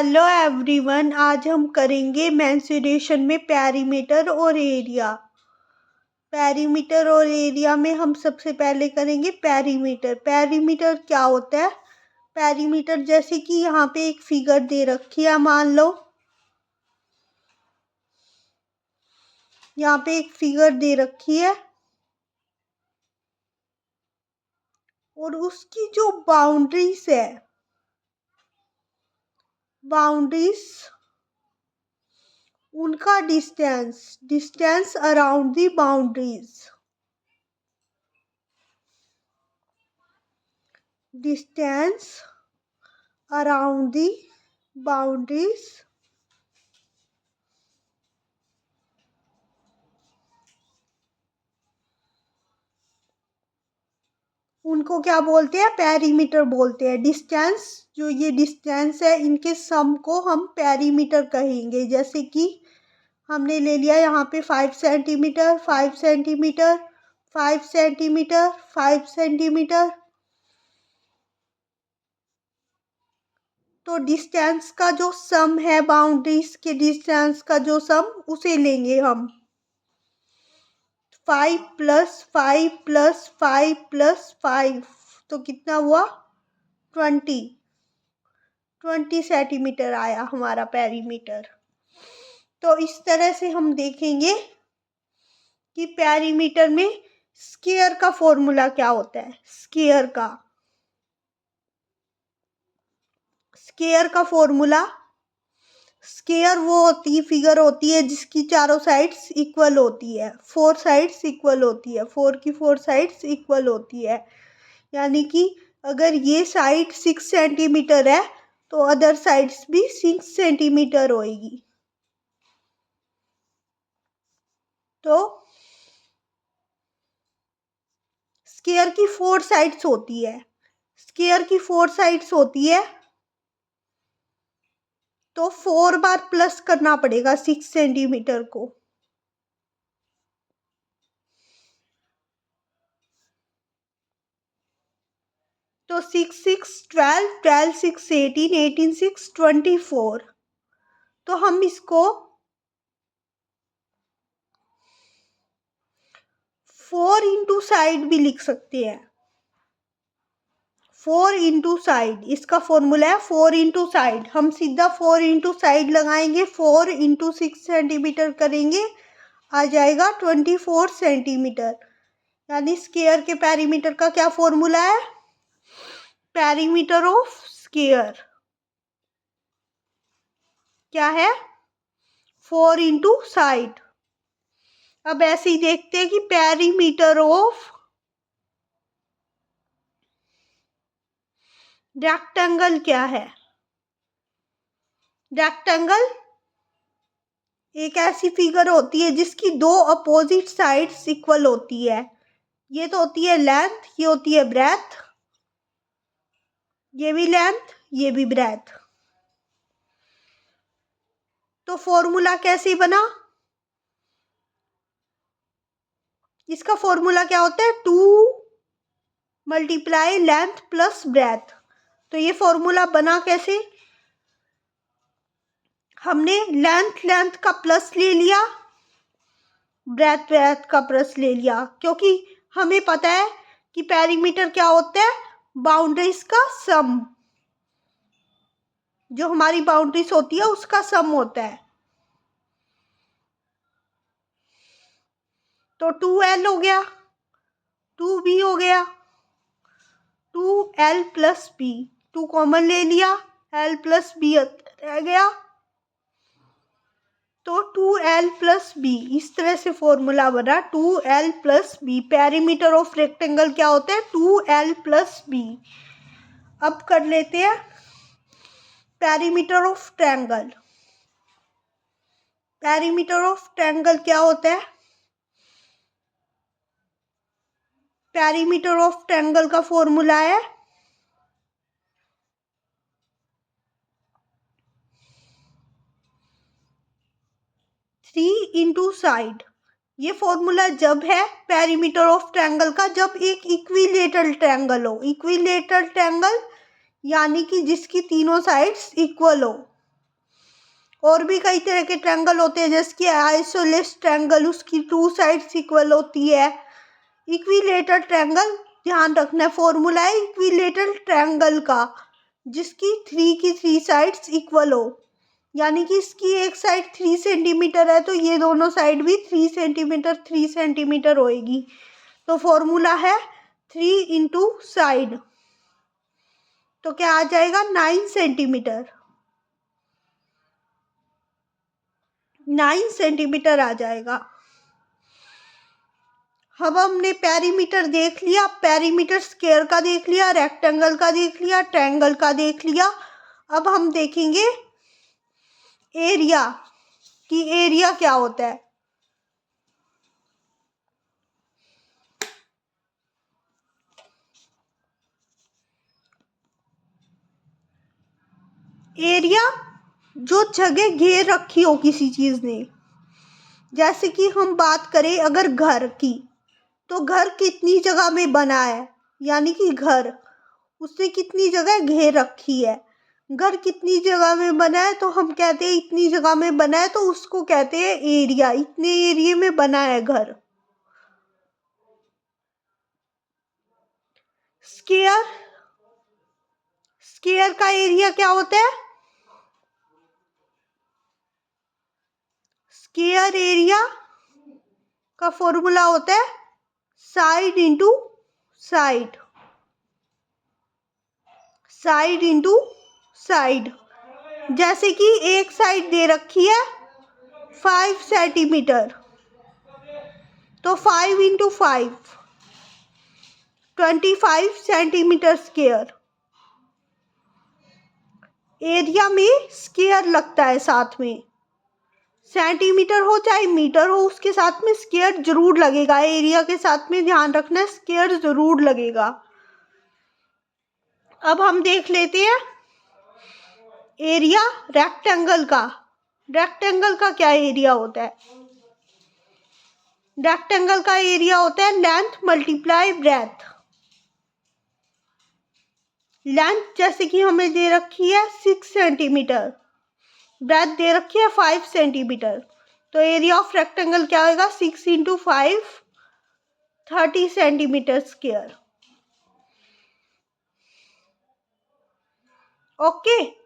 Hello everyone, आज हम करेंगे मेंसुरेशन में पेरीमीटर और एरिया। पेरीमीटर और एरिया में हम सबसे पहले करेंगे पेरीमीटर। पेरीमीटर क्या होता है? पेरीमीटर जैसे कि यहाँ पे एक फिगर दे रखी है, मान लो यहाँ पे एक फिगर दे रखी है और उसकी जो बाउंड्रीज है, बाउंड्रीज उनका distance around the boundaries, distance around the boundaries उनको क्या बोलते हैं? पेरीमीटर बोलते हैं। डिस्टेंस, जो ये डिस्टेंस है, इनके सम को हम पेरीमीटर कहेंगे। जैसे कि हमने ले लिया यहाँ पे 5 सेंटीमीटर, 5 सेंटीमीटर, 5 सेंटीमीटर, 5 सेंटीमीटर, तो डिस्टेंस का जो सम है, बाउंड्रीज के डिस्टेंस का जो सम, उसे लेंगे हम। 5 + 5 + 5 + 5 तो कितना हुआ? 20 सेंटीमीटर आया हमारा पेरीमीटर। तो इस तरह से हम देखेंगे कि पेरीमीटर में स्क्वायर का फॉर्मूला क्या होता है। स्क्वायर का फॉर्मूला, स्क्वायर वो फिगर होती है जिसकी चारों साइड्स इक्वल होती है, 4 साइड्स इक्वल होती है, 4 की 4 साइड्स इक्वल होती है। यानी कि अगर ये साइड 6 सेंटीमीटर है तो अदर साइड्स भी 6 सेंटीमीटर होएगी। तो स्क्वायर की 4 साइड्स होती है, स्क्वायर की 4 साइड्स होती है, तो 4 बार प्लस करना पड़ेगा 6 सेंटीमीटर को। तो 6 6 12, 12 6 18, 18 6 24। तो हम इसको 4 इंटू साइड भी लिख सकते हैं। 4 इंटू साइड, इसका फॉर्मूला है 4 इंटू साइड। हम सीधा 4 इंटू साइड लगाएंगे, 4 इंटू 6 सेंटीमीटर करेंगे, आ जाएगा 24 सेंटीमीटर। यानी स्क्वायर के पेरीमीटर का क्या फॉर्मूला है? पेरीमीटर ऑफ स्क्वायर क्या है? 4 इंटू साइड। अब ऐसे ही देखते हैं कि पेरीमीटर ऑफ रेक्टेंगल क्या है। रेक्टेंगल एक ऐसी फिगर होती है जिसकी दो अपोजिट साइड्स इक्वल होती है। ये तो होती है लेंथ, ये होती है ब्रेथ, ये भी लेंथ, ये भी ब्रेथ। तो फॉर्मूला कैसे बना? इसका फॉर्मूला क्या होता है? 2 × लेंथ + ब्रेथ। तो ये फॉर्मूला बना कैसे? हमने लेंथ का प्लस ले लिया, ब्रेथ का प्लस ले लिया, क्योंकि हमें पता है कि पेरीमीटर क्या होता है? बाउंड्रीज का सम। जो हमारी बाउंड्रीज होती है उसका सम होता है। तो 2L हो गया, 2B हो गया, 2L + B, 2 कॉमन ले लिया, L + B रह गया, तो 2L + B। इस तरह से फॉर्मूला बना 2L + B। Perimeter of rectangle क्या होता है? 2L + B। अब कर लेते हैं perimeter of triangle. Perimeter of triangle क्या होता है? पेरीमीटर ऑफ ट्रायंगल का फॉर्मूला है 3 इंटू साइड। ये फॉर्मूला जब है पेरीमीटर ऑफ ट्रायंगल का, जब एक इक्विलेटरल ट्रायंगल हो। इक्विलेटरल ट्रायंगल यानी कि जिसकी तीनों साइड्स इक्वल हो। और भी कई तरह के ट्रायंगल होते हैं, जैसे कि आइसोसेलेस ट्रायंगल, उसकी 2 साइड्स इक्वल होती है। इक्विलेटरल ट्रायंगल, ध्यान रखना फॉर्मूला है इक्विलेटरल ट्रायंगल का, जिसकी 3 साइड्स इक्वल हो, यानी कि इसकी एक साइड 3 सेंटीमीटर है तो ये दोनों साइड भी 3 सेंटीमीटर होएगी। तो फॉर्मूला है 3 इंटू साइड, तो क्या आ जाएगा 9 सेंटीमीटर, 9 सेंटीमीटर आ जाएगा। अब हमने पेरीमीटर देख लिया, पेरीमीटर स्क्वायर का देख लिया, रेक्टेंगल का देख लिया, ट्रायंगल का देख लिया। अब हम देखेंगे एरिया, कि एरिया क्या होता है। एरिया जो जगह घेर रखी हो किसी चीज ने, जैसे कि हम बात करें अगर घर की, तो घर कितनी जगह में बना है, यानी कि घर उसने कितनी जगह घेर रखी है। घर कितनी जगह में बना है तो हम कहते हैं इतनी जगह में बना है, तो उसको कहते हैं एरिया, इतने एरिया में बना है घर। स्क्वायर, स्क्वायर का एरिया क्या होता है, स्क्वायर एरिया का फॉर्मूला होता है side into side, side into side. जैसे कि एक साइड दे रखी है 5 सेंटीमीटर, तो 5 इंटू 5 25 सेंटीमीटर स्क्वायर। एरिया में स्क्वायर लगता है साथ में, सेंटीमीटर हो चाहे मीटर हो, उसके साथ में स्क्वायर जरूर लगेगा। एरिया के साथ में ध्यान रखना स्क्वायर जरूर लगेगा। अब हम देख लेते हैं एरिया रेक्टेंगल का। रेक्टेंगल का क्या एरिया होता है, रेक्टेंगल का एरिया होता है लेंथ मल्टीप्लाई ब्रेथ। लेंथ जैसे कि हमें दे रखी है 6 सेंटीमीटर, ब्रेथ दे रखी है 5 सेंटीमीटर, तो एरिया ऑफ रेक्टेंगल क्या होगा 6 इंटू 5 30 सेंटीमीटर स्क्वायर। ओके।